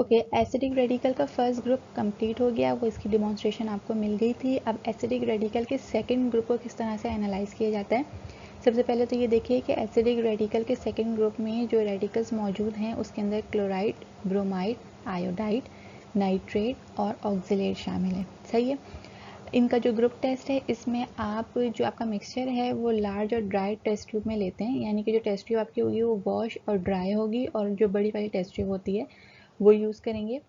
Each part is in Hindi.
ओके, एसिडिक रेडिकल का फर्स्ट ग्रुप कंप्लीट हो गया, वो इसकी डिमॉन्स्ट्रेशन आपको मिल गई थी। अब एसिडिक रेडिकल के सेकंड ग्रुप को किस तरह से एनालाइज किया जाता है। सबसे पहले तो ये देखिए कि एसिडिक रेडिकल के सेकंड ग्रुप में जो रेडिकल्स मौजूद हैं उसके अंदर क्लोराइड, ब्रोमाइड, आयोडाइड, नाइट्रेट और ऑक्जिलेट शामिल है। सही है। इनका जो ग्रुप टेस्ट है इसमें आप जो आपका मिक्सचर है वो लार्ज और ड्राई टेस्ट ट्यूब में लेते हैं, यानी कि जो टेस्ट ट्यूब आपकी होगी वो वॉश और ड्राई होगी, और जो बड़ी वाली टेस्ट ट्यूब होती है वो यूज़ करेंगे।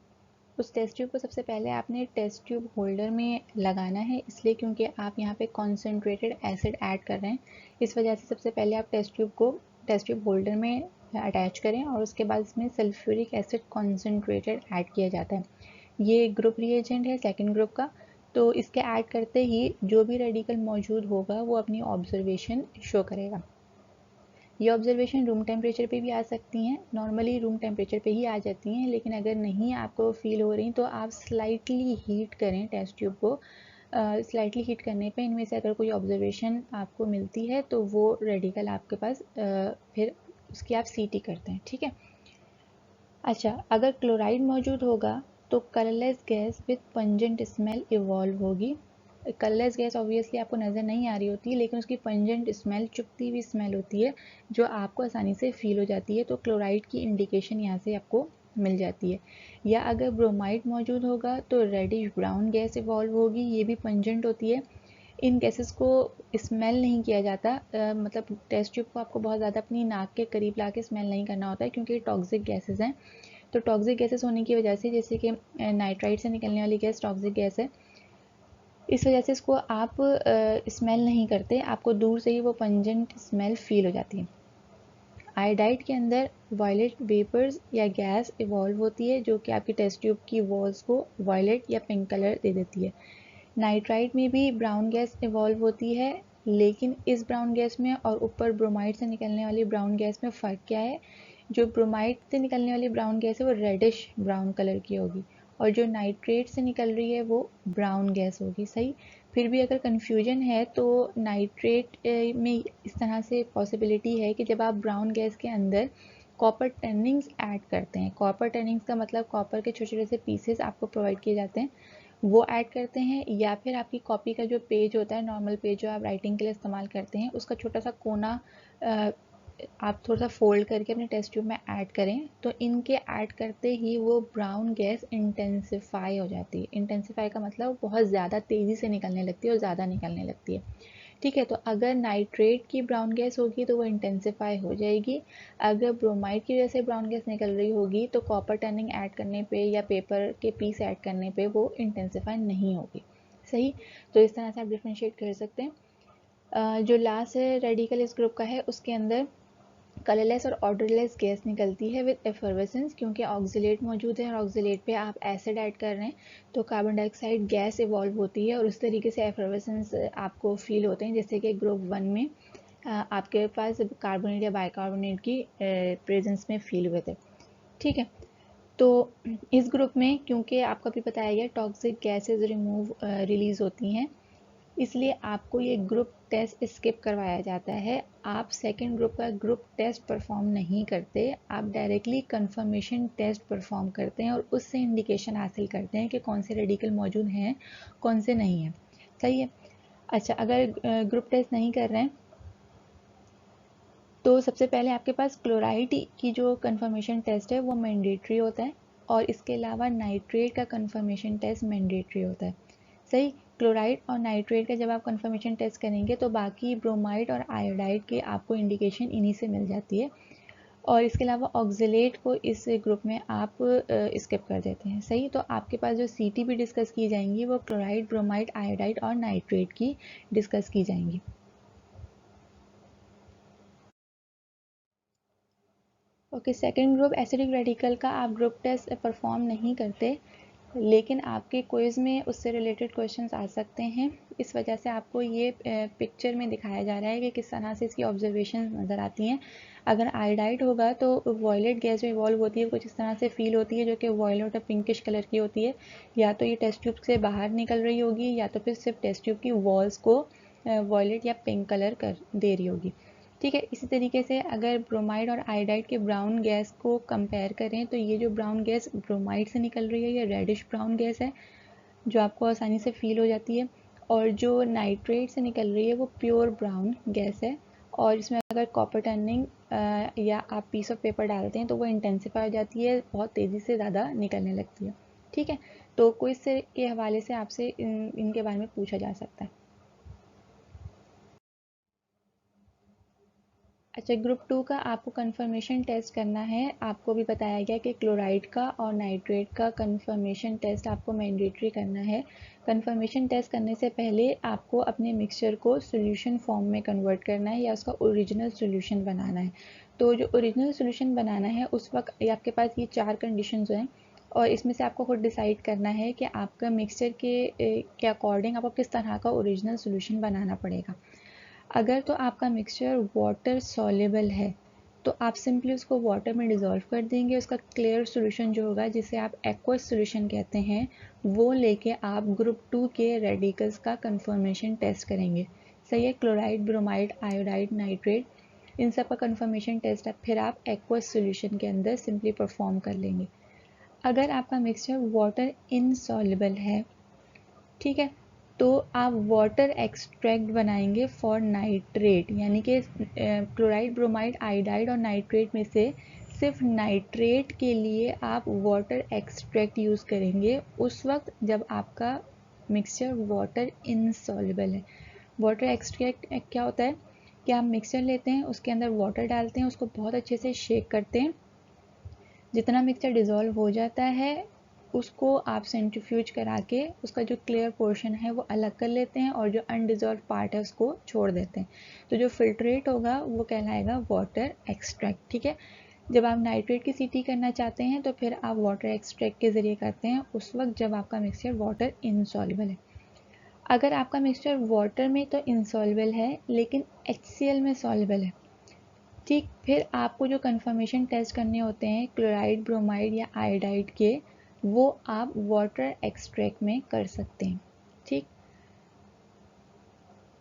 उस टेस्ट ट्यूब को सबसे पहले आपने टेस्ट ट्यूब होल्डर में लगाना है, इसलिए क्योंकि आप यहाँ पे कॉन्सेंट्रेटेड एसिड ऐड कर रहे हैं। इस वजह से सबसे पहले आप टेस्ट ट्यूब होल्डर में अटैच करें और उसके बाद इसमें सल्फ्यूरिक एसिड कॉन्सेंट्रेटेड ऐड किया जाता है। ये ग्रुप रिएजेंट है सेकेंड ग्रुप का। तो इसके ऐड करते ही जो भी रेडिकल मौजूद होगा वो अपनी ऑब्जर्वेशन शो करेगा। ये ऑब्जर्वेशन रूम टेम्परेचर पे भी आ सकती हैं, नॉर्मली रूम टेम्परेचर पे ही आ जाती हैं, लेकिन अगर नहीं आपको फील हो रही तो आप स्लाइटली हीट करें टेस्ट ट्यूब को। स्लाइटली हीट करने पे इनमें से अगर कोई ऑब्जर्वेशन आपको मिलती है तो वो रेडिकल आपके पास फिर उसकी आप सीटी करते हैं। ठीक है। अच्छा, अगर क्लोराइड मौजूद होगा तो colourless gas with pungent smell evolve होगी। कलरलेस गैस ऑब्वियसली आपको नज़र नहीं आ रही होती है, लेकिन उसकी पंजेंट स्मेल, चुभती हुई स्मेल होती है जो आपको आसानी से फील हो जाती है। तो क्लोराइड की इंडिकेशन यहाँ से आपको मिल जाती है। या अगर ब्रोमाइड मौजूद होगा तो रेडिश ब्राउन गैस इवॉल्व होगी, ये भी पंजेंट होती है। इन गैसेस को स्मेल नहीं किया जाता, मतलब टेस्ट ट्यूब को आपको बहुत ज़्यादा अपनी नाक के करीब ला के स्मेल नहीं करना होता है, क्योंकि टॉक्सिक गैसेस हैं। तो टॉक्सिक गैसेस होने की वजह से, जैसे कि नाइट्राइट से निकलने वाली गैस टॉक्सिक गैस है, इस वजह से इसको आप स्मेल नहीं करते, आपको दूर से ही वो पंजेंट स्मेल फील हो जाती है। आयोडाइड के अंदर वायलेट वेपर्स या गैस इवॉल्व होती है जो कि आपकी टेस्ट ट्यूब की वॉल्स को वायलेट या पिंक कलर दे देती है। नाइट्राइट में भी ब्राउन गैस इवॉल्व होती है, लेकिन इस ब्राउन गैस में और ऊपर ब्रोमाइड से निकलने वाली ब्राउन गैस में फ़र्क क्या है। जो ब्रोमाइड से निकलने वाली ब्राउन गैस है वो रेडिश ब्राउन कलर की होगी, और जो नाइट्रेट से निकल रही है वो ब्राउन गैस होगी। सही। फिर भी अगर कन्फ्यूजन है तो नाइट्रेट में इस तरह से पॉसिबिलिटी है कि जब आप ब्राउन गैस के अंदर कॉपर टर्निंग्स ऐड करते हैं, कॉपर टर्निंग्स का मतलब कॉपर के छोटे छोटे से पीसेस आपको प्रोवाइड किए जाते हैं, वो ऐड करते हैं, या फिर आपकी कॉपी का जो पेज होता है, नॉर्मल पेज जो आप राइटिंग के लिए इस्तेमाल करते हैं, उसका छोटा सा कोना आप थोड़ा सा फोल्ड करके अपने टेस्ट ट्यूब में ऐड करें, तो इनके ऐड करते ही वो ब्राउन गैस इंटेंसिफाई हो जाती है। इंटेंसिफाई का मतलब बहुत ज़्यादा तेज़ी से निकलने लगती है और ज़्यादा निकलने लगती है। ठीक है। तो अगर नाइट्रेट की ब्राउन गैस होगी तो वो इंटेंसिफाई हो जाएगी। अगर ब्रोमाइड की वजह से ब्राउन गैस निकल रही होगी तो कॉपर टर्निंग ऐड करने पे या पेपर के पीस ऐड करने पे वो इंटेंसिफाई नहीं होगी। सही। तो इस तरह से आप डिफ्रेंशिएट कर सकते हैं। जो लास्ट रेडिकल इस ग्रुप का है उसके अंदर कलरलेस और ऑर्डरलेस गैस निकलती है विद एफर्वेसेंस, क्योंकि ऑक्जिलेट मौजूद है और ऑक्जिलेट पे आप एसिड ऐड कर रहे हैं तो कार्बन डाइऑक्साइड गैस इवॉल्व होती है और उस तरीके से एफर्वेसेंस आपको फील होते हैं, जैसे कि ग्रुप 1 में आपके पास कार्बोनेट या बाइकार्बोनेट की प्रेजेंस में फील हुए थे। ठीक है। तो इस ग्रुप में क्योंकि आपको भी बताया गया टॉक्सिक गैसेज रिलीज होती हैं, इसलिए आपको ये ग्रुप टेस्ट स्किप करवाया जाता है। आप सेकेंड ग्रुप का ग्रुप टेस्ट परफॉर्म नहीं करते, आप डायरेक्टली कंफर्मेशन टेस्ट परफॉर्म करते हैं और उससे इंडिकेशन हासिल करते हैं कि कौन से रेडिकल मौजूद हैं, कौन से नहीं हैं। सही है। अच्छा, अगर ग्रुप टेस्ट नहीं कर रहे हैं तो सबसे पहले आपके पास क्लोराइड की जो कंफर्मेशन टेस्ट है वो मैंडेटरी होता है, और इसके अलावा नाइट्रेट का कंफर्मेशन टेस्ट मैंडेटरी होता है। सही। क्लोराइड और नाइट्रेट का जब आप कंफर्मेशन टेस्ट करेंगे तो बाकी ब्रोमाइड और आयोडाइड की आपको इंडिकेशन इन्हीं से मिल जाती है, और इसके अलावा ऑक्जिलेट को इस ग्रुप में आप स्किप कर देते हैं। सही। तो आपके पास जो सीटी भी डिस्कस की जाएंगी वो क्लोराइड, ब्रोमाइड, आयोडाइड और नाइट्रेट की डिस्कस की जाएंगी। Okay, second group acidic radical का आप ग्रुप टेस्ट परफॉर्म नहीं करते, लेकिन आपके क्विज़ में उससे रिलेटेड क्वेश्चंस आ सकते हैं। इस वजह से आपको ये पिक्चर में दिखाया जा रहा है कि किस तरह से इसकी ऑब्जर्वेशन नज़र आती हैं। अगर आयोडाइड होगा तो वॉयलेट गैस जो इवॉल्व होती है कुछ इस तरह से फील होती है, जो कि वॉयलेट और पिंकिश कलर की होती है। या तो ये टेस्ट ट्यूब से बाहर निकल रही होगी, या तो फिर सिर्फ टेस्ट ट्यूब की वॉल्स को वॉयलेट या पिंक कलर कर दे रही होगी। ठीक है। इसी तरीके से अगर ब्रोमाइड और आयोडाइड के ब्राउन गैस को कंपेयर करें तो ये जो ब्राउन गैस ब्रोमाइड से निकल रही है ये रेडिश ब्राउन गैस है जो आपको आसानी से फील हो जाती है, और जो नाइट्रेट से निकल रही है वो प्योर ब्राउन गैस है, और इसमें अगर कॉपर टर्निंग या आप पीस ऑफ पेपर डालते हैं तो वो इंटेंसिफाई हो जाती है, बहुत तेज़ी से ज़्यादा निकलने लगती है। ठीक है, तो क्विज के हवाले से आपसे इनके बारे में पूछा जा सकता है। अच्छा, ग्रुप 2 का आपको कंफर्मेशन टेस्ट करना है। आपको भी बताया गया कि क्लोराइड का और नाइट्रेट का कंफर्मेशन टेस्ट आपको मैंडेटरी करना है। कंफर्मेशन टेस्ट करने से पहले आपको अपने मिक्सचर को सॉल्यूशन फॉर्म में कन्वर्ट करना है या उसका ओरिजिनल सॉल्यूशन बनाना है। तो जो ओरिजिनल सॉल्यूशन बनाना है उस वक्त आपके पास ये 4 कंडीशंस हैं, और इसमें से आपको खुद डिसाइड करना है कि आपका मिक्सचर के अकॉर्डिंग आपको किस तरह का ओरिजिनल सॉल्यूशन बनाना पड़ेगा। अगर तो आपका मिक्सचर वाटर सॉल्युबल है तो आप सिंपली उसको वाटर में डिज़ोल्व कर देंगे। उसका क्लियर सॉल्यूशन जो होगा जिसे आप एक्वस सॉल्यूशन कहते हैं वो लेके आप ग्रुप 2 के रेडिकल्स का कंफर्मेशन टेस्ट करेंगे। सही है, क्लोराइड, ब्रोमाइड, आयोडाइड, नाइट्रेट, इन सब का कंफर्मेशन टेस्ट है फिर आप एक्वस सॉल्यूशन के अंदर सिंपली परफॉर्म कर लेंगे। अगर आपका मिक्सचर वाटर इनसॉल्युबल है, ठीक है, तो आप वाटर एक्सट्रैक्ट बनाएंगे फॉर नाइट्रेट, यानी कि क्लोराइड, ब्रोमाइड, आयोडाइड और नाइट्रेट में से सिर्फ नाइट्रेट के लिए आप वाटर एक्सट्रैक्ट यूज़ करेंगे उस वक्त जब आपका मिक्सचर वाटर इनसॉल्युबल है। वाटर एक्सट्रैक्ट क्या होता है कि आप मिक्सचर लेते हैं, उसके अंदर वाटर डालते हैं, उसको बहुत अच्छे से शेक करते हैं, जितना मिक्सचर डिज़ोल्व हो जाता है उसको आप सेंट्रीफ्यूज करा के उसका जो क्लियर पोर्शन है वो अलग कर लेते हैं और जो अनडिज़ोल्व पार्ट है उसको छोड़ देते हैं। तो जो फिल्ट्रेट होगा वो कहलाएगा वाटर एक्सट्रैक्ट। ठीक है, जब आप नाइट्रेट की सीटी करना चाहते हैं तो फिर आप वाटर एक्सट्रैक्ट के ज़रिए करते हैं उस वक्त जब आपका मिक्सचर वाटर इनसॉल्युबल है। अगर आपका मिक्सचर वाटर में तो इनसॉल्युबल है लेकिन HCl में सॉल्युबल है, ठीक, फिर आपको जो कंफर्मेशन टेस्ट करने होते हैं क्लोराइड, ब्रोमाइड या आयोडाइड के, वो आप वाटर एक्सट्रैक्ट में कर सकते हैं। ठीक,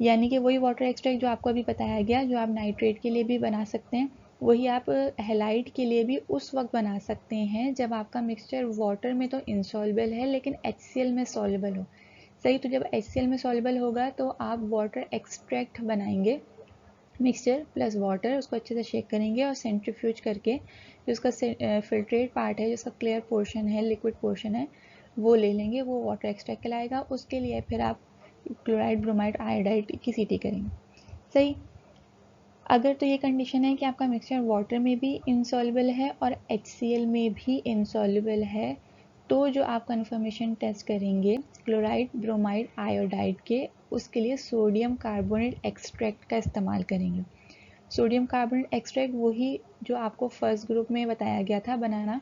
यानी कि वही वाटर एक्सट्रैक्ट जो आपको अभी बताया गया जो आप नाइट्रेट के लिए भी बना सकते हैं वही आप हैलाइड के लिए भी उस वक्त बना सकते हैं जब आपका मिक्सचर वाटर में तो इनसॉल्युबल है लेकिन HCl में सॉल्युबल हो। सही, तो जब HCl में सॉल्युबल होगा तो आप वाटर एक्सट्रैक्ट बनाएंगे, मिक्सचर प्लस वाटर, उसको अच्छे से शेक करेंगे और सेंट्रीफ्यूज करके जो उसका फिल्ट्रेट पार्ट है, जो उसका क्लियर पोर्शन है, लिक्विड पोर्शन है, वो ले लेंगे, वो वाटर एक्सट्रैक्ट कहलाएगा। उसके लिए फिर आप क्लोराइड, ब्रोमाइड, आयोडाइड की सीटी करेंगे। सही, अगर तो ये कंडीशन है कि आपका मिक्सचर वाटर में भी इनसॉल्युबल है और HCl में भी इनसॉल्युबल है तो जो आप कंफर्मेशन टेस्ट करेंगे क्लोराइड, ब्रोमाइड, आयोडाइड के, उसके लिए सोडियम कार्बोनेट एक्सट्रैक्ट का इस्तेमाल करेंगे। सोडियम कार्बोनेट एक्सट्रैक्ट वही जो आपको फर्स्ट ग्रुप में बताया गया था बनाना।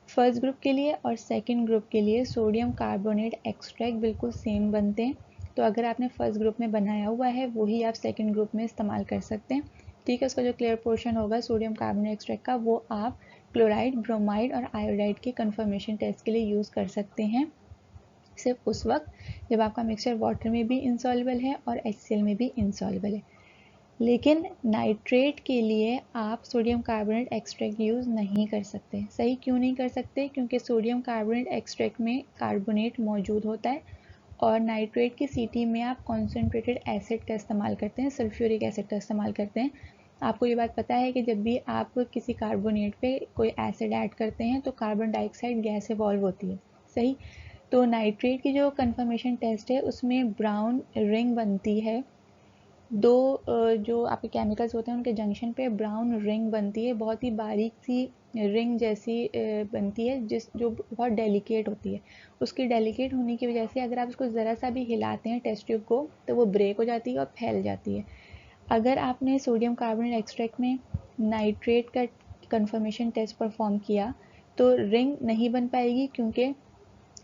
फर्स्ट ग्रुप के लिए और सेकंड ग्रुप के लिए सोडियम कार्बोनेट एक्सट्रैक्ट बिल्कुल सेम बनते हैं, तो अगर आपने फर्स्ट ग्रुप में बनाया हुआ है वही आप सेकंड ग्रुप में इस्तेमाल कर सकते हैं। ठीक है, उसका जो क्लियर पोर्शन होगा सोडियम कार्बोनेट एक्सट्रैक्ट का वो आप क्लोराइड, ब्रोमाइड और आयोडाइड के कंफर्मेशन टेस्ट के लिए यूज़ कर सकते हैं सिर्फ उस वक्त जब आपका मिक्सचर वाटर में भी इनसॉल्युबल है और HCl में भी इनसॉल्युबल है। लेकिन नाइट्रेट के लिए आप सोडियम कार्बोनेट एक्सट्रैक्ट यूज़ नहीं कर सकते। सही, क्यों नहीं कर सकते? क्योंकि सोडियम कार्बोनेट एक्सट्रैक्ट में कार्बोनेट मौजूद होता है और नाइट्रेट की सीटी में आप कॉन्सेंट्रेटेड एसिड का इस्तेमाल करते हैं, सल्फ्यूरिक एसिड का इस्तेमाल करते हैं। आपको ये बात पता है कि जब भी आप किसी कार्बोनेट पे कोई एसिड ऐड करते हैं तो कार्बन डाइऑक्साइड गैस इवॉल्व होती है। सही, तो नाइट्रेट की जो कंफर्मेशन टेस्ट है उसमें ब्राउन रिंग बनती है, दो जो आपके केमिकल्स होते हैं उनके जंक्शन पे ब्राउन रिंग बनती है, बहुत ही बारीक सी रिंग जैसी बनती है जो बहुत डेलिकेट होती है। उसकी डेलिकेट होने की वजह से अगर आप उसको ज़रा सा भी हिलाते हैं टेस्ट ट्यूब को तो वो ब्रेक हो जाती है और फैल जाती है। अगर आपने सोडियम कार्बोनेट एक्सट्रैक्ट में नाइट्रेट का कंफर्मेशन टेस्ट परफॉर्म किया तो रिंग नहीं बन पाएगी, क्योंकि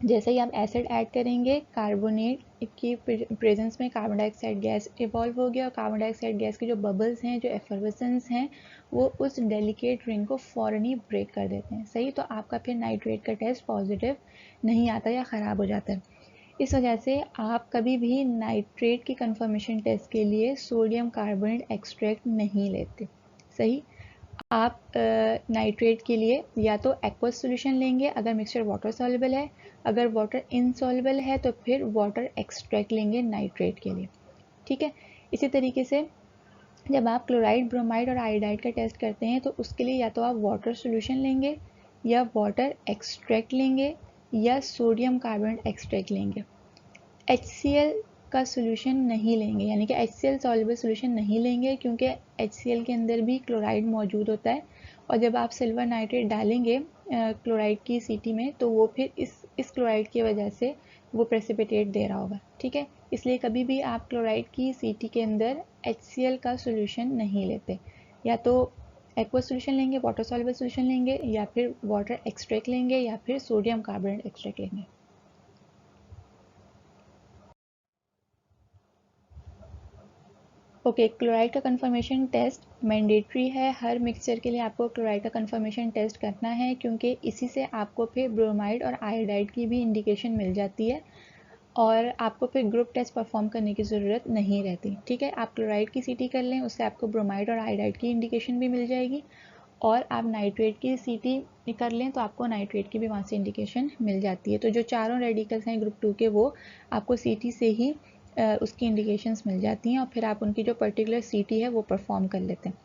जैसे ही आप एसिड ऐड करेंगे कार्बोनेट की प्रेजेंस में कार्बन डाइऑक्साइड गैस इवॉल्व हो गया और कार्बन डाइऑक्साइड गैस के जो बबल्स हैं, जो एफर्वेसेंस हैं, वो उस डेलिकेट रिंग को फ़ौरन ही ब्रेक कर देते हैं। सही, तो आपका फिर नाइट्रेट का टेस्ट पॉजिटिव नहीं आता या ख़राब हो जाता है। इस वजह से आप कभी भी नाइट्रेट की कंफर्मेशन टेस्ट के लिए सोडियम कार्बोनेट एक्सट्रैक्ट नहीं लेते। सही, आप नाइट्रेट के लिए या तो एक्वस सॉल्यूशन लेंगे अगर मिक्सचर वाटर सॉल्युबल है, अगर वाटर इनसॉल्युबल है तो फिर वाटर एक्सट्रैक्ट लेंगे नाइट्रेट के लिए। ठीक है, इसी तरीके से जब आप क्लोराइड, ब्रोमाइड और आयोडाइड का टेस्ट करते हैं तो उसके लिए या तो आप वाटर सॉल्यूशन लेंगे या वाटर एक्सट्रैक्ट लेंगे या सोडियम कार्बोनेट एक्सट्रैक्ट लेंगे। HCl का सोल्यूशन नहीं लेंगे, यानी कि HCl सॉल्युबल सोल्यूशन नहीं लेंगे, क्योंकि HCl के अंदर भी क्लोराइड मौजूद होता है और जब आप सिल्वर नाइट्रेट डालेंगे क्लोराइड की सीटी में तो वो फिर इस क्लोराइड की वजह से वो प्रेसिपिटेट दे रहा होगा। ठीक है, इसलिए कभी भी आप क्लोराइड की सीटी के अंदर HCl का सोल्यूशन नहीं लेते, या तो एक्वस सोल्यूशन लेंगे, वाटर सॉल्युबल सोल्यूशन लेंगे, या फिर वाटर एक्सट्रैक्ट लेंगे, या फिर सोडियम कार्बोनेट एक्सट्रैक्ट लेंगे। ओके, क्लोराइड का कंफर्मेशन टेस्ट मैंडेटरी है, हर मिक्सचर के लिए आपको क्लोराइड का कंफर्मेशन टेस्ट करना है, क्योंकि इसी से आपको फिर ब्रोमाइड और आयोडाइड की भी इंडिकेशन मिल जाती है और आपको फिर ग्रुप टेस्ट परफॉर्म करने की ज़रूरत नहीं रहती। ठीक है, आप क्लोराइड की सीटी कर लें, उससे आपको ब्रोमाइड और आयोडाइड की इंडिकेशन भी मिल जाएगी, और आप नाइट्रेट की सीटी कर लें तो आपको नाइट्रेट की भी वहाँ से इंडिकेशन मिल जाती है। तो जो चारों रेडिकल्स हैं ग्रुप 2 के, वो आपको सीटी से ही उसकी इंडिकेशंस मिल जाती हैं और फिर आप उनकी जो पर्टिकुलर सीटी है वो परफॉर्म कर लेते हैं।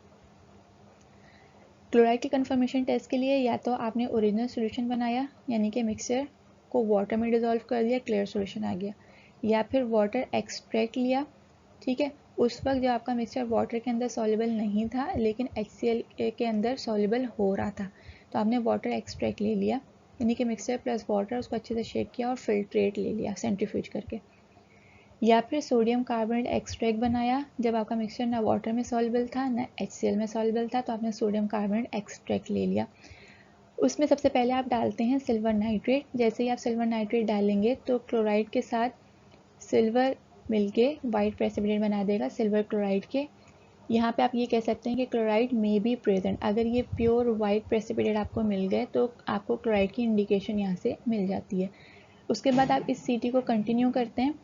क्लोराइड के कंफर्मेशन टेस्ट के लिए या तो आपने ओरिजिनल सॉल्यूशन बनाया, यानी कि मिक्सचर को वाटर में डिज़ोल्व कर दिया, क्लियर सॉल्यूशन आ गया, या फिर वाटर एक्सट्रैक्ट लिया। ठीक है, उस वक्त जब आपका मिक्सचर वाटर के अंदर सॉल्युबल नहीं था लेकिन HCl के अंदर सॉल्युबल हो रहा था, तो आपने वाटर एक्सट्रैक्ट ले लिया, यानी कि मिक्सचर प्लस वाटर, उसको अच्छे से शेक किया और फिल्ट्रेट ले लिया सेंट्रीफ्यूज करके। या फिर सोडियम कार्बोनेट एक्सट्रैक्ट बनाया, जब आपका मिक्सचर ना वाटर में सॉल्युबल था ना HCl में सॉल्युबल था, तो आपने सोडियम कार्बोनेट एक्सट्रैक्ट ले लिया। उसमें सबसे पहले आप डालते हैं सिल्वर नाइट्रेट। जैसे ही आप सिल्वर नाइट्रेट डालेंगे तो क्लोराइड के साथ सिल्वर मिलके वाइट प्रेसिपिटेट बना देगा सिल्वर क्लोराइड के। यहाँ पे आप ये कह सकते हैं कि क्लोराइड में बी प्रेजेंट। अगर ये प्योर वाइट प्रेसिपिटेट आपको मिल गए तो आपको क्लोराइड की इंडिकेशन यहाँ से मिल जाती है। उसके बाद आप इस सीटी को कंटिन्यू करते हैं।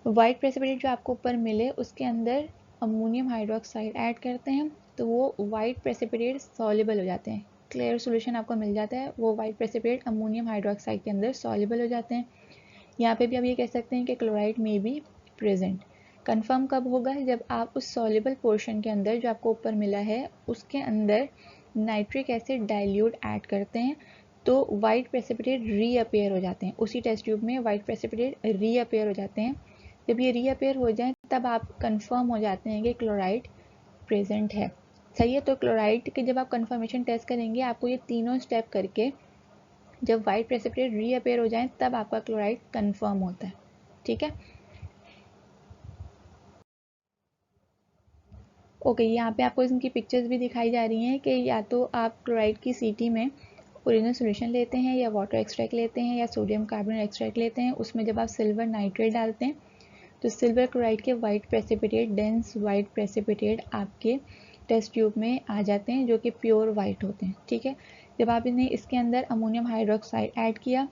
वाइट प्रेसिपिटेट जो आपको ऊपर मिले उसके अंदर अमोनियम हाइड्रोक्साइड ऐड करते हैं, तो वो वाइट प्रेसिपिटेट सॉल्युबल हो जाते हैं। क्लियर सॉल्यूशन आपको मिल जाता है, वो वाइट प्रेसिपिटेट अमोनियम हाइड्रोक्साइड के अंदर सॉल्युबल हो जाते हैं। यहाँ पे भी आप ये कह सकते हैं कि क्लोराइड में भी प्रेजेंट। कंफर्म कब होगा? जब आप उस सॉल्युबल पोर्शन के अंदर जो आपको ऊपर मिला है उसके अंदर नाइट्रिक एसिड डाइल्यूट ऐड करते हैं, तो वाइट प्रेसिपिटेट रीअपेयर हो जाते हैं। उसी टेस्ट ट्यूब में वाइट प्रेसिपिटेट रीअपेयर हो जाते हैं। जब ये रीअपेयर हो जाए तब आप कंफर्म हो जाते हैं कि क्लोराइड प्रेजेंट है। सही है, तो क्लोराइड के जब आप कंफर्मेशन टेस्ट करेंगे आपको ये तीनों स्टेप करके जब वाइट प्रेसिपिटेट रीअपेयर हो जाए तब आपका क्लोराइड कंफर्म होता है। ठीक है, ओके, यहाँ पे आपको इनकी पिक्चर्स भी दिखाई जा रही हैं कि या तो आप क्लोराइड की सीटी में ओरिजिनल सॉल्यूशन लेते हैं या वाटर एक्सट्रैक्ट लेते हैं या सोडियम कार्बोनेट एक्सट्रैक्ट लेते हैं। उसमें जब आप सिल्वर नाइट्रेट डालते हैं तो सिल्वर क्लोराइड के white precipitate, dense white precipitate आपके टेस्ट ट्यूब में आ जाते हैं जो कि प्योर वाइट होते हैं। ठीक है, जब आपने इसके अंदर अमोनियम हाइड्रोक्साइड ऐड किया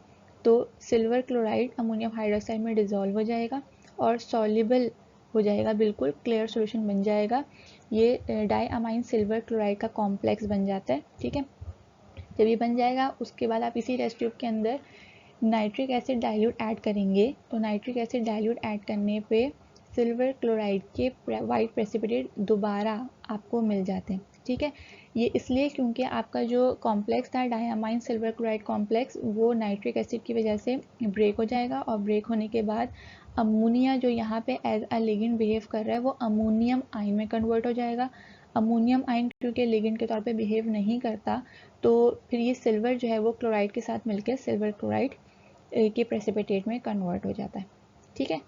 तो सिल्वर क्लोराइड अमोनियम हाइड्रोक्साइड में डिज़ोल्व हो जाएगा और सॉल्युबल हो जाएगा, बिल्कुल क्लियर सॉल्यूशन बन जाएगा। ये डाईअमाइन सिल्वर क्लोराइड का कॉम्प्लेक्स बन जाता है। ठीक है, जब ये बन जाएगा उसके बाद आप इसी टेस्ट ट्यूब के अंदर नाइट्रिक एसिड डाइल्यूट ऐड करेंगे, तो नाइट्रिक एसिड डाइल्यूट ऐड करने पे सिल्वर क्लोराइड के वाइट प्रेसिपिटेट दोबारा आपको मिल जाते हैं। ठीक है, ये इसलिए क्योंकि आपका जो कॉम्प्लेक्स था डाईअमाइन सिल्वर क्लोराइड कॉम्प्लेक्स, वो नाइट्रिक एसिड की वजह से ब्रेक हो जाएगा और ब्रेक होने के बाद अमोनिया जो यहाँ पे एज अ लिगेंड बिहेव कर रहा है वो अमोनियम आयन में कन्वर्ट हो जाएगा। अमोनियम आयन क्योंकि लिगेंड के तौर पे बिहेव नहीं करता, तो फिर ये सिल्वर जो है वो क्लोराइड के साथ मिलकर सिल्वर क्लोराइड के प्रेसिपिटेट में कन्वर्ट हो जाता है। ठीक है,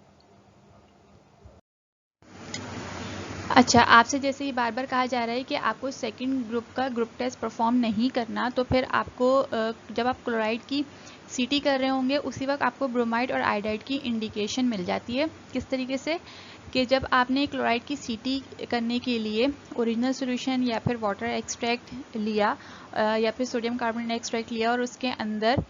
अच्छा, आपसे जैसे ही बार बार कहा जा रहा है कि आपको सेकंड ग्रुप का ग्रुप टेस्ट परफॉर्म नहीं करना, तो फिर आपको जब आप क्लोराइड की सीटी कर रहे होंगे उसी वक्त आपको ब्रोमाइड और आयोडाइड की इंडिकेशन मिल जाती है। किस तरीके से कि जब आपने क्लोराइड की सीटी करने के लिए ओरिजिनल सॉल्यूशन या फिर वाटर एक्सट्रैक्ट लिया या फिर सोडियम कार्बोनेट एक्सट्रैक्ट लिया और उसके अंदर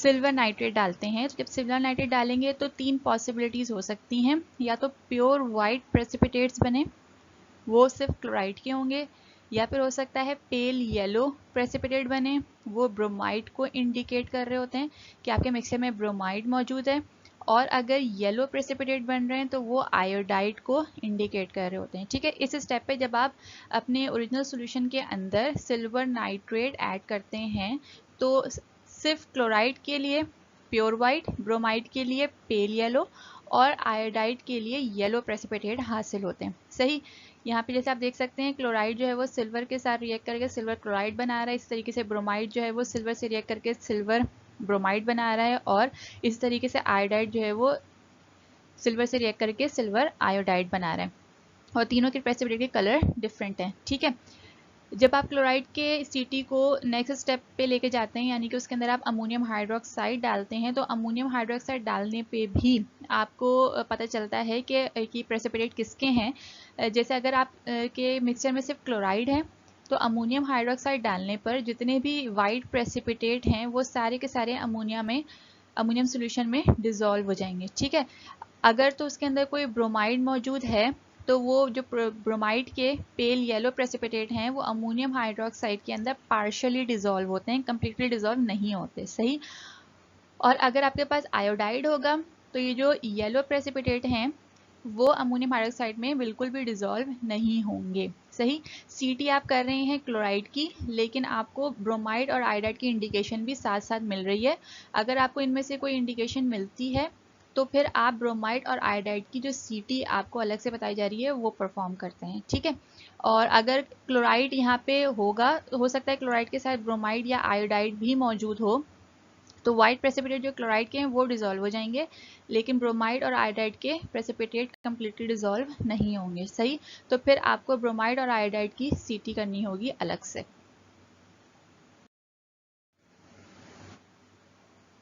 सिल्वर नाइट्रेट डालते हैं। तो जब सिल्वर नाइट्रेट डालेंगे तो 3 पॉसिबिलिटीज़ हो सकती हैं, या तो प्योर वाइट प्रेसिपिटेट्स बने, वो सिर्फ क्लोराइड के होंगे, या फिर हो सकता है पेल येलो प्रेसिपिटेट बने, वो ब्रोमाइड को इंडिकेट कर रहे होते हैं कि आपके मिक्सचर में ब्रोमाइड मौजूद है, और अगर येलो प्रेसिपिटेट बन रहे हैं तो वो आयोडाइड को इंडिकेट कर रहे होते हैं। ठीक है, इस स्टेप पे जब आप अपने ओरिजिनल सॉल्यूशन के अंदर सिल्वर नाइट्रेट ऐड करते हैं तो सिर्फ क्लोराइड के लिए प्योर वाइट, ब्रोमाइड के लिए पेल येलो और आयोडाइड के लिए येलो प्रेसिपिटेट हासिल होते हैं। सही, यहाँ पे जैसे आप देख सकते हैं क्लोराइड जो है वो सिल्वर के साथ रिएक्ट करके सिल्वर क्लोराइड बना रहा है, इस तरीके से ब्रोमाइड जो है वो सिल्वर से रिएक्ट करके सिल्वर ब्रोमाइड बना रहा है, और इस तरीके से आयोडाइड जो है वो सिल्वर से रिएक्ट करके सिल्वर आयोडाइड बना रहा है, और तीनों के प्रेसिपिटेट के कलर डिफरेंट हैं। ठीक है, जब आप क्लोराइड के Ct को नेक्स्ट स्टेप पे लेके जाते हैं, यानी कि उसके अंदर आप अमोनियम हाइड्रोक्साइड डालते हैं, तो अमोनियम हाइड्रोक्साइड डालने पे भी आपको पता चलता है कि प्रेसिपिटेट किसके हैं। जैसे अगर आप के मिक्सचर में सिर्फ क्लोराइड है तो अमोनियम हाइड्रोक्साइड डालने पर जितने भी वाइट प्रेसिपिटेट हैं वो सारे के सारे अमोनियम सोल्यूशन में डिजोल्व हो जाएंगे। ठीक है, अगर तो उसके अंदर कोई ब्रोमाइड मौजूद है तो वो जो ब्रोमाइड के पेल येलो प्रेसिपिटेट हैं वो अमोनियम हाइड्रोक्साइड के अंदर पार्शियली डिजोल्व होते हैं, कंप्लीटली डिजोल्व नहीं होते। सही, और अगर आपके पास आयोडाइड होगा तो ये जो येलो प्रेसिपिटेट हैं वो अमोनियम हाइड्रोक्साइड में बिल्कुल भी डिजोल्व नहीं होंगे। सही, Ct आप कर रहे हैं क्लोराइड की, लेकिन आपको ब्रोमाइड और आयोडाइड की इंडिकेशन भी साथ साथ मिल रही है। अगर आपको इनमें से कोई इंडिकेशन मिलती है तो फिर आप ब्रोमाइड और आयोडाइड की जो Ct आपको अलग से बताई जा रही है वो परफॉर्म करते हैं। ठीक है, और अगर क्लोराइड यहाँ पे होगा तो हो सकता है क्लोराइड के साथ ब्रोमाइड या आयोडाइड भी मौजूद हो, तो वाइट प्रेसिपिटेट जो क्लोराइड के हैं वो डिजोल्व हो जाएंगे, लेकिन ब्रोमाइड और आयोडाइड के प्रेसिपिटेट कंप्लीटली डिजोल्व नहीं होंगे। सही, तो फिर आपको ब्रोमाइड और आयोडाइड की Ct करनी होगी अलग से।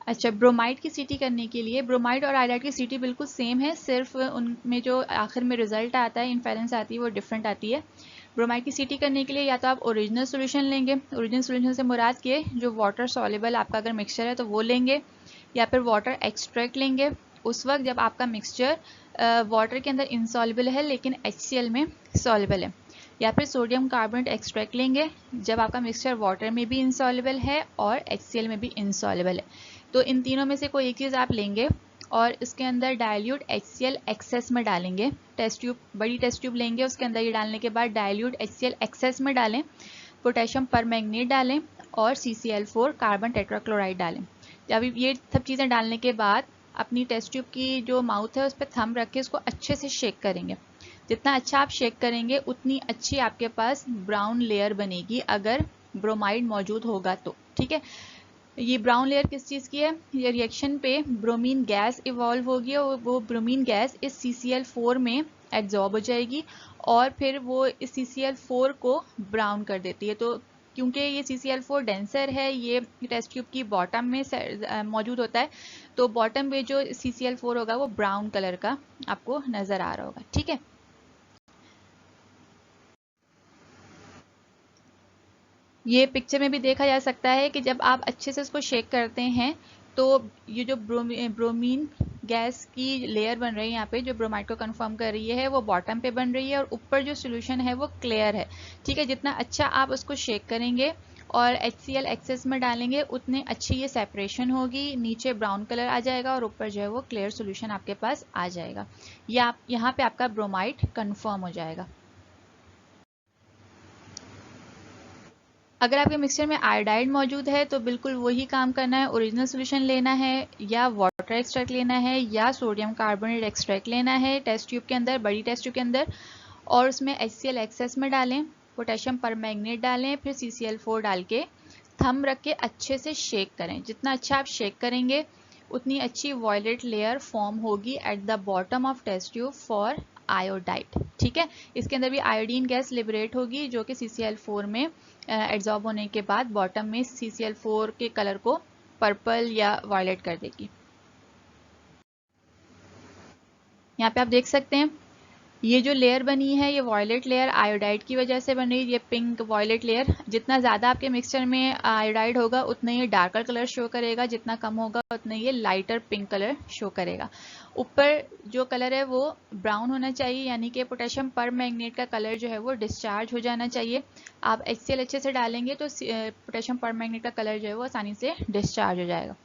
अच्छा, ब्रोमाइड की Ct करने के लिए ब्रोमाइड और आयोडाइड की Ct बिल्कुल सेम है, सिर्फ उनमें जो आखिर में रिजल्ट आता है, इन्फेरेंस आती है, वो डिफरेंट आती है। ब्रोमाइड की Ct करने के लिए या तो आप ओरिजिनल सॉल्यूशन लेंगे, ओरिजिनल सॉल्यूशन से मुराद के जो वाटर सॉल्युबल आपका अगर मिक्सचर है तो वो लेंगे, या फिर वाटर एक्सट्रैक्ट लेंगे। उस वक्त जब आपका मिक्सचर वाटर के अंदर इनसॉल्युबल है लेकिन HCl में सॉल्युबल है, या फिर सोडियम कार्बोनेट एक्सट्रैक्ट लेंगे जब आपका मिक्सचर वाटर में भी इनसॉल्युबल है और HCl में भी इनसॉल्युबल है। तो इन तीनों में से कोई एक चीज़ आप लेंगे और इसके अंदर डाइल्यूट HCl एक्सेस में डालेंगे। टेस्ट ट्यूब, बड़ी टेस्ट ट्यूब लेंगे, उसके अंदर ये डालने के बाद डाइल्यूट HCl एक्सेस में डालें, पोटेशियम परमैंगनेट डालें और CCl4 कार्बन टेट्राक्लोराइड डालें। जब ये सब चीज़ें डालने के बाद अपनी टेस्ट ट्यूब की जो माउथ है उस पर थंब रख के इसको अच्छे से शेक करेंगे। जितना अच्छा आप शेक करेंगे उतनी अच्छी आपके पास ब्राउन लेयर बनेगी अगर ब्रोमाइड मौजूद होगा तो। ठीक है, ये ब्राउन लेयर किस चीज़ की है, ये रिएक्शन पे ब्रोमीन गैस इवॉल्व होगी और वो ब्रोमीन गैस इस CCl4 में एब्जॉर्ब हो जाएगी और फिर वो इस CCl4 को ब्राउन कर देती है। तो क्योंकि ये CCl4 डेंसर है, ये टेस्ट ट्यूब की बॉटम में मौजूद होता है, तो बॉटम में जो CCl4 होगा वो ब्राउन कलर का आपको नज़र आ रहा होगा। ठीक है, ये पिक्चर में भी देखा जा सकता है कि जब आप अच्छे से उसको शेक करते हैं तो ये जो ब्रोमीन गैस की लेयर बन रही है यहाँ पे जो ब्रोमाइड को कंफर्म कर रही है वो बॉटम पे बन रही है और ऊपर जो सोल्यूशन है वो क्लियर है। ठीक है, जितना अच्छा आप उसको शेक करेंगे और HCl एक्सेस में डालेंगे उतनी अच्छी ये सेपरेशन होगी, नीचे ब्राउन कलर आ जाएगा और ऊपर जो है वो क्लियर सोल्यूशन आपके पास आ जाएगा। या यहाँ पे आपका ब्रोमाइड कंफर्म हो जाएगा। अगर आपके मिक्सचर में आयोडाइड मौजूद है तो बिल्कुल वही काम करना है, ओरिजिनल सॉल्यूशन लेना है या वाटर एक्सट्रैक्ट लेना है या सोडियम कार्बोनेट एक्सट्रैक्ट लेना है टेस्ट ट्यूब के अंदर, बड़ी टेस्ट ट्यूब के अंदर, और उसमें HCl एक्सेस में डालें, पोटेशियम परमैंगनेट डालें, फिर CCl4 डाल के थंब रख के अच्छे से शेक करें। जितना अच्छा आप शेक करेंगे उतनी अच्छी वॉयलेट लेयर फॉर्म होगी at the bottom of test tube for iodide. ठीक है, इसके अंदर भी आयोडीन गैस लिबरेट होगी जो कि CCl4 में एब्जॉर्ब होने के बाद बॉटम में CCl4 के कलर को पर्पल या वायलेट कर देगी। यहाँ पे आप देख सकते हैं ये जो लेयर बनी है ये वॉयलेट लेयर आयोडाइड की वजह से बन रही है, ये पिंक वॉयलेट लेयर। जितना ज़्यादा आपके मिक्सचर में आयोडाइड होगा उतना ये डार्कर कलर शो करेगा, जितना कम होगा उतना ये लाइटर पिंक कलर शो करेगा। ऊपर जो कलर है वो ब्राउन होना चाहिए, यानी कि पोटेशियम पर मैग्नेट का कलर जो है वो डिस्चार्ज हो जाना चाहिए। आप HCl अच्छे से डालेंगे तो पोटेशियम पर मैग्नेट का कलर जो है वो आसानी से डिस्चार्ज हो जाएगा।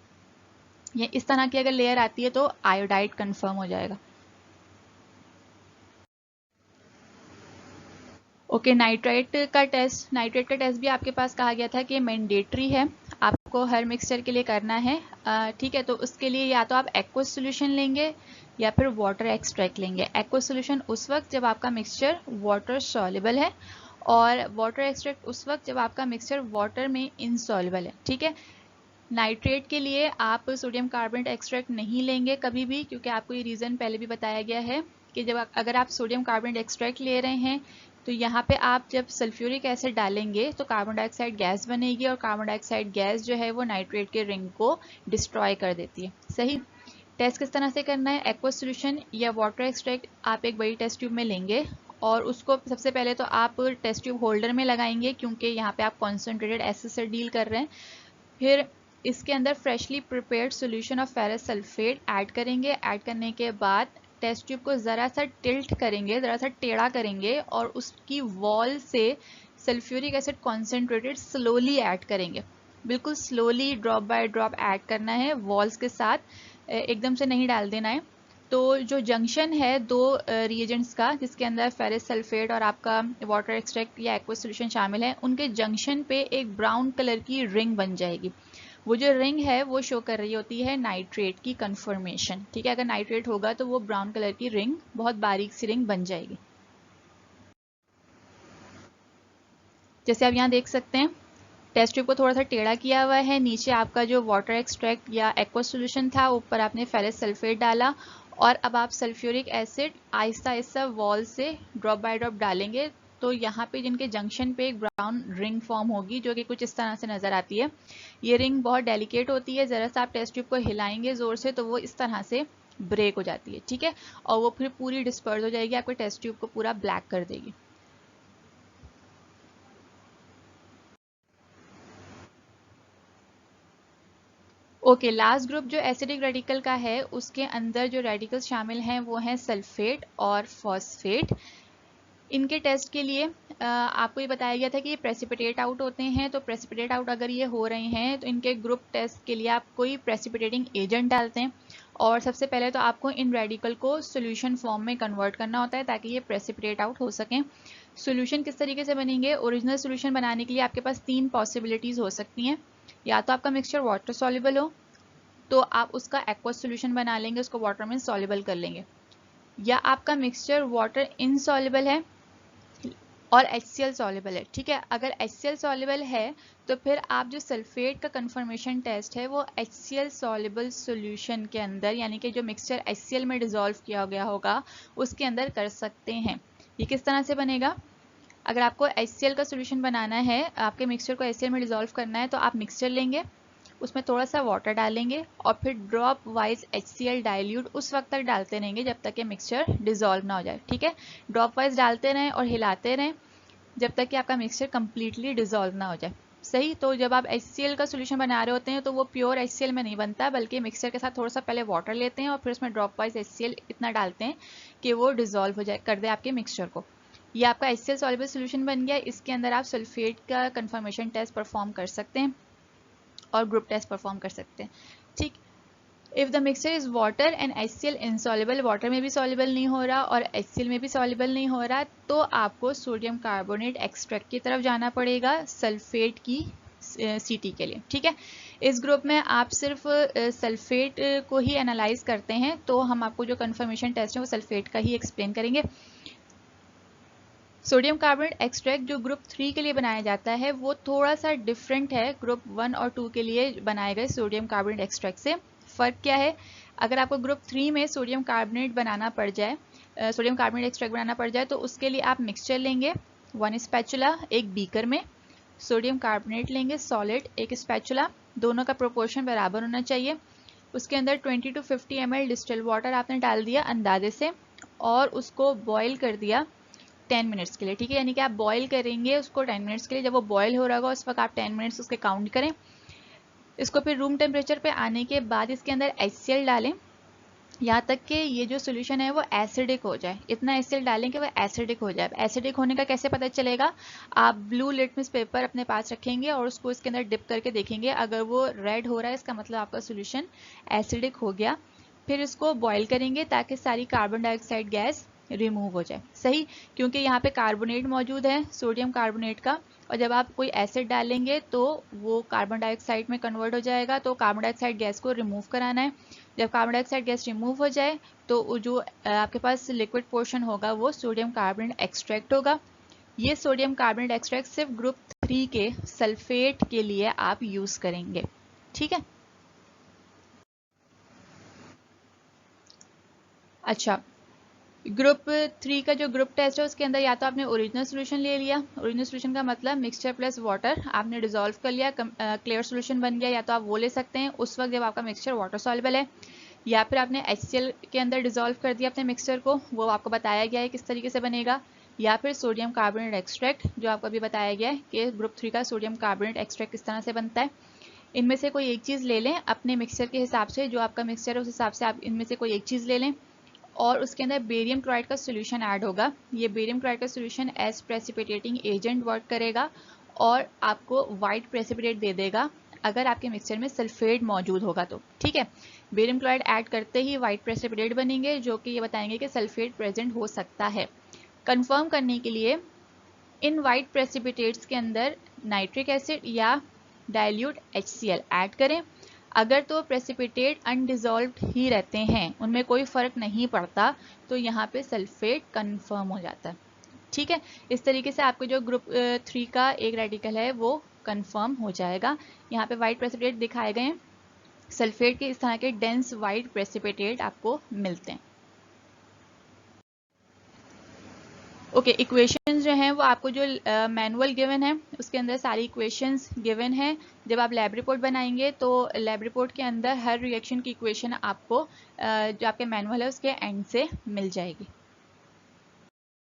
ये इस तरह की अगर लेयर आती है तो आयोडाइड कन्फर्म हो जाएगा। ओके, नाइट्रेट का टेस्ट भी आपके पास कहा गया था कि मैंडेटरी है, आपको हर मिक्सचर के लिए करना है। ठीक है, तो उसके लिए या तो आप एक्वस सोल्यूशन लेंगे या फिर वाटर एक्सट्रैक्ट लेंगे। एक्वस सोल्यूशन उस वक्त जब आपका मिक्सचर वाटर सॉल्युबल है, और वाटर एक्सट्रैक्ट उस वक्त जब आपका मिक्सचर वाटर में इनसॉल्युबल है। ठीक है, नाइट्रेट के लिए आप सोडियम कार्बोनेट एक्सट्रैक्ट नहीं लेंगे कभी भी, क्योंकि आपको ये रीज़न पहले भी बताया गया है कि जब अगर आप सोडियम कार्बोनेट एक्सट्रैक्ट ले रहे हैं तो यहाँ पे आप जब सल्फ्यूरिक एसिड डालेंगे तो कार्बन डाइऑक्साइड गैस बनेगी, और कार्बन डाइऑक्साइड गैस जो है वो नाइट्रेट के रिंग को डिस्ट्रॉय कर देती है। सही। टेस्ट किस तरह से करना है, एक्वस सोल्यूशन या वाटर एक्सट्रैक्ट आप एक बड़ी टेस्ट ट्यूब में लेंगे, और उसको सबसे पहले तो आप टेस्ट ट्यूब होल्डर में लगाएंगे, क्योंकि यहाँ पे आप कॉन्सेंट्रेटेड एसिड से डील कर रहे हैं। फिर इसके अंदर freshly prepared solution of ferrous sulphate add करेंगे। ऐड करने के बाद टेस्ट ट्यूब को ज़रा सा टिल्ट करेंगे, ज़रा सा टेढ़ा करेंगे, और उसकी वॉल से sulphuric acid concentrated slowly add करेंगे। बिल्कुल slowly drop by drop add करना है वॉल्स के साथ, एकदम से नहीं डाल देना है। तो जो जंक्शन है दो रिएजेंट्स का, जिसके अंदर फेरस सल्फेट और आपका वाटर एक्सट्रैक्ट या एक्वस सॉल्यूशन शामिल है, उनके जंक्शन पे एक ब्राउन कलर की रिंग बन जाएगी। वो जो रिंग है वो शो कर रही होती है नाइट्रेट की कंफर्मेशन। ठीक है, अगर नाइट्रेट होगा तो वो ब्राउन कलर की रिंग, बहुत बारीक सी रिंग बन जाएगी। जैसे आप यहाँ देख सकते हैं, टेस्ट ट्यूब को थोड़ा सा टेढ़ा किया हुआ है, नीचे आपका जो वाटर एक्सट्रैक्ट या एक्वस सॉल्यूशन था, ऊपर आपने फेरस सल्फेट डाला, और अब आप sulphuric acid Aahista Aahista wall से ड्रॉप बाय ड्रॉप डालेंगे। तो यहाँ पे जिनके जंक्शन पे एक ब्राउन रिंग फॉर्म होगी, जो कि कुछ इस तरह से नजर आती है। ये रिंग बहुत डेलिकेट होती है, जरा सा आप टेस्ट ट्यूब को हिलाएंगे जोर से तो वो इस तरह से ब्रेक हो जाती है। ठीक है, और वो फिर पूरी डिस्पर्स हो जाएगी, आपके टेस्ट ट्यूब को पूरा ब्लैक कर देगी। ओके, लास्ट ग्रुप जो एसिडिक रेडिकल का है, उसके अंदर जो रेडिकल्स शामिल हैं वो हैं सल्फेट और फॉस्फेट। इनके टेस्ट के लिए आपको ये बताया गया था कि ये प्रेसिपिटेट आउट होते हैं। तो प्रेसिपिटेट आउट अगर ये हो रहे हैं तो इनके ग्रुप टेस्ट के लिए आप कोई प्रेसिपिटेटिंग एजेंट डालते हैं, और सबसे पहले तो आपको इन रेडिकल को सोल्यूशन फॉर्म में कन्वर्ट करना होता है ताकि ये प्रेसिपिटेट आउट हो सकें। सोल्यूशन किस तरीके से बनेंगे, ओरिजिनल सोल्यूशन बनाने के लिए आपके पास तीन पॉसिबिलिटीज़ हो सकती हैं। या तो आपका मिक्सचर वाटर सॉल्युबल हो तो आप उसका एक्वस सोल्यूशन बना लेंगे, उसको वाटर में सॉल्युबल कर लेंगे। या आपका मिक्सचर वाटर इनसॉल्युबल है और HCl सॉल्युबल है। ठीक है, अगर HCl सॉल्युबल है तो फिर आप जो सल्फेट का कंफर्मेशन टेस्ट है वो HCl सॉल्युबल सॉल्यूशन के अंदर, यानी कि जो मिक्सचर HCl में डिसॉल्व किया गया होगा उसके अंदर कर सकते हैं। ये किस तरह से बनेगा, अगर आपको HCl का सोल्यूशन बनाना है, आपके मिक्सचर को HCl में डिसॉल्व करना है, तो आप मिक्सचर लेंगे, उसमें थोड़ा सा वाटर डालेंगे, और फिर ड्रॉप वाइज HCl डाइल्यूट उस वक्त तक डालते रहेंगे जब तक ये मिक्सचर डिसॉल्व ना हो जाए। ठीक है, ड्रॉप वाइज डालते रहें और हिलाते रहें जब तक कि आपका मिक्सचर कम्प्लीटली डिसॉल्व ना हो जाए। सही। तो जब आप HCl का सोल्यूशन बना रहे होते हैं तो वो प्योर HCl में नहीं बनता, बल्कि मिक्सचर के साथ थोड़ा सा पहले वाटर लेते हैं और फिर उसमें ड्रॉप वाइज HCl इतना डालते हैं कि वो डिसॉल्व हो जाए, कर दे आपके मिक्सचर को। ये आपका HCl सॉल्युबल सोल्यूशन बन गया। इसके अंदर आप सल्फेट का कंफर्मेशन टेस्ट परफॉर्म कर सकते हैं और ग्रुप टेस्ट परफॉर्म कर सकते हैं। ठीक। If the mixture is water and HCl insoluble, water में भी सॉल्युबल नहीं हो रहा और HCl में भी सॉल्युबल नहीं हो रहा, तो आपको सोडियम कार्बोनेट एक्सट्रैक्ट की तरफ जाना पड़ेगा सल्फेट की CT के लिए। ठीक है, इस ग्रुप में आप सिर्फ सल्फेट को ही एनालाइज करते हैं, तो हम आपको जो कंफर्मेशन टेस्ट है वो सल्फेट का ही एक्सप्लेन करेंगे। सोडियम कार्बोनेट एक्सट्रैक्ट जो ग्रुप 3 के लिए बनाया जाता है वो थोड़ा सा डिफरेंट है ग्रुप 1 और 2 के लिए बनाए गए सोडियम कार्बोनेट एक्सट्रैक्ट से। फ़र्क क्या है, अगर आपको ग्रुप 3 में सोडियम कार्बोनेट बनाना पड़ जाए, सोडियम कार्बोनेट एक्सट्रैक्ट बनाना पड़ जाए, तो उसके लिए आप मिक्सचर लेंगे 1 स्पैचुला एक बीकर में, सोडियम कार्बोनेट लेंगे सॉलिड एक स्पैचुला, दोनों का प्रोपोर्शन बराबर होना चाहिए। उसके अंदर 20 to 50 ml डिस्टिल वाटर आपने डाल दिया अंदाजे से, और उसको बॉईल कर दिया 10 मिनट्स के लिए, ठीक है। यानी कि आप बॉईल करेंगे उसको 10 मिनट्स के लिए, जब वो बॉईल हो रहा होगा उस वक्त आप 10 मिनट्स उसके काउंट करें। इसको फिर रूम टेम्परेचर पे आने के बाद इसके अंदर HCl डालें, यहाँ तक कि ये जो सोल्यूशन है वो एसिडिक हो जाए। इतना HCl डालें कि वो एसिडिक हो जाए। एसिडिक होने का कैसे पता चलेगा? आप ब्लू लिटमस पेपर अपने पास रखेंगे और उसको इसके अंदर डिप करके देखेंगे, अगर वो रेड हो रहा है इसका मतलब आपका सोल्यूशन एसिडिक हो गया। फिर इसको बॉईल करेंगे ताकि सारी कार्बन डाइऑक्साइड गैस रिमूव हो जाए, सही, क्योंकि यहाँ पे कार्बोनेट मौजूद है, सोडियम कार्बोनेट का, और जब आप कोई एसिड डालेंगे तो वो कार्बन डाइऑक्साइड में कन्वर्ट हो जाएगा, तो कार्बन डाइऑक्साइड गैस को रिमूव कराना है। जब कार्बन डाइऑक्साइड गैस रिमूव हो जाए तो जो आपके पास लिक्विड पोर्शन होगा वो सोडियम कार्बोनेट एक्सट्रैक्ट होगा। ये सोडियम कार्बोनेट एक्सट्रैक्ट सिर्फ ग्रुप 3 के सल्फेट के लिए आप यूज करेंगे, ठीक है। अच्छा, ग्रुप 3 का जो ग्रुप टेस्ट है उसके अंदर या तो आपने ओरिजिनल सोल्यूशन ले लिया, ओरिजिनल सोल्यूशन का मतलब मिक्सचर प्लस वाटर आपने डिसॉल्व कर लिया, क्लियर सोल्यूशन बन गया, या तो आप वो ले सकते हैं उस वक्त जब आपका मिक्सचर वाटर सॉल्युबल है, या फिर आपने HCl के अंदर डिसॉल्व कर दिया अपने मिक्सचर को, वो आपको बताया गया है किस तरीके से बनेगा, या फिर सोडियम कार्बोनेट एक्सट्रैक्ट जो आपको अभी बताया गया है कि ग्रुप 3 का सोडियम कार्बोनेट एक्सट्रैक्ट किस तरह से बनता है। इनमें से कोई एक चीज़ ले लें अपने मिक्सचर के हिसाब से, जो आपका मिक्सचर है उस हिसाब से आप इनमें से कोई एक चीज़ ले लें, और उसके अंदर बेरियम क्लोराइड का सोल्यूशन ऐड होगा। ये बेरियम क्लोराइड का solution as precipitating agent work करेगा और आपको वाइट प्रेसिपिटेट दे देगा अगर आपके मिक्सचर में सल्फेट मौजूद होगा तो, ठीक है। बेरियम क्लोराइड ऐड करते ही वाइट प्रेसिपिटेट बनेंगे जो कि ये बताएंगे कि सल्फेट प्रेजेंट हो सकता है। कंफर्म करने के लिए इन वाइट प्रेसिपिटेट्स के अंदर नाइट्रिक एसिड या डाइल्यूट HCl ऐड करें। अगर तो प्रेसिपिटेट अनडिजॉल्व्ड ही रहते हैं, उनमें कोई फर्क नहीं पड़ता, तो यहाँ पे सल्फेट कंफर्म हो जाता है, ठीक है। इस तरीके से आपको जो ग्रुप 3 का एक रेडिकल है वो कंफर्म हो जाएगा। यहाँ पे वाइट प्रेसिपिटेट दिखाए गए हैं, सल्फेट के इस तरह के डेंस वाइट प्रेसिपिटेट आपको मिलते हैं। ओके, इक्वेशंस जो हैं वो आपको जो मैनुअल गिवन है उसके अंदर सारी इक्वेशंस गिवन है। जब आप लैब रिपोर्ट बनाएंगे तो लैब रिपोर्ट के अंदर हर रिएक्शन की इक्वेशन आपको जो आपके मैनुअल है उसके एंड से मिल जाएगी।